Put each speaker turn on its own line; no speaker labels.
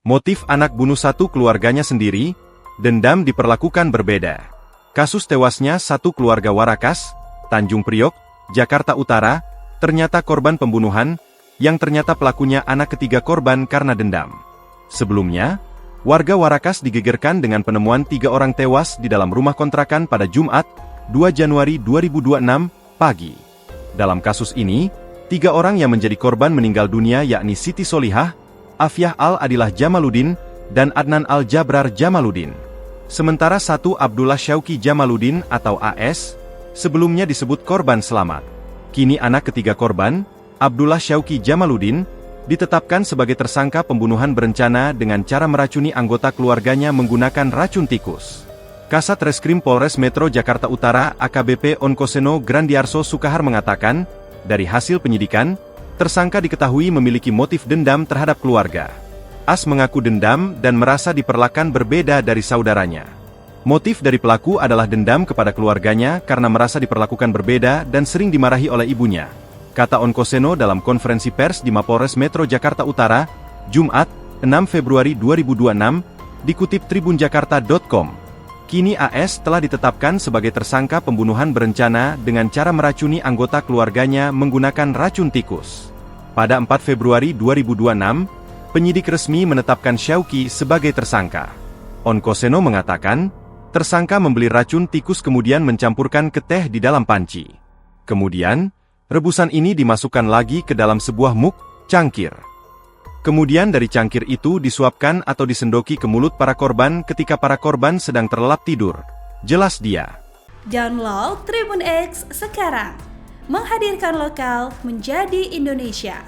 Motif anak bunuh satu keluarganya sendiri, dendam diperlakukan berbeda. Kasus tewasnya satu keluarga Warakas, Tanjung Priok, Jakarta Utara, ternyata korban pembunuhan, yang ternyata pelakunya anak ketiga korban karena dendam. Sebelumnya, warga Warakas digegerkan dengan penemuan 3 orang tewas di dalam rumah kontrakan pada Jumat, 2 Januari 2026, pagi. Dalam kasus ini, 3 orang yang menjadi korban meninggal dunia yakni Siti Solihah, Afiah Al-Adilah Jamaluddin, dan Adnan Al-Jabrar Jamaluddin. Sementara satu Abdullah Syauki Jamaluddin atau AS, sebelumnya disebut korban selamat. Kini anak ketiga korban, Abdullah Syauki Jamaluddin, ditetapkan sebagai tersangka pembunuhan berencana dengan cara meracuni anggota keluarganya menggunakan racun tikus. Kasat Reskrim Polres Metro Jakarta Utara AKBP Onkoseno Grandiarso Sukahar mengatakan, dari hasil penyidikan, tersangka diketahui memiliki motif dendam terhadap keluarga. As mengaku dendam dan merasa diperlakukan berbeda dari saudaranya. Motif dari pelaku adalah dendam kepada keluarganya karena merasa diperlakukan berbeda dan sering dimarahi oleh ibunya, kata Onkoseno dalam konferensi pers di Mapolres Metro Jakarta Utara, Jumat, 6 Februari 2026, dikutip tribunjakarta.com. Kini AS telah ditetapkan sebagai tersangka pembunuhan berencana dengan cara meracuni anggota keluarganya menggunakan racun tikus. Pada 4 Februari 2026, penyidik resmi menetapkan Syauki sebagai tersangka. Onkoseno mengatakan, tersangka membeli racun tikus kemudian mencampurkan ke teh di dalam panci. Kemudian, rebusan ini dimasukkan lagi ke dalam sebuah muk, cangkir. Kemudian dari cangkir itu disuapkan atau disendoki ke mulut para korban ketika para korban sedang terlelap tidur. Jelas dia.
Download Tribun X sekarang. Menghadirkan lokal menjadi Indonesia.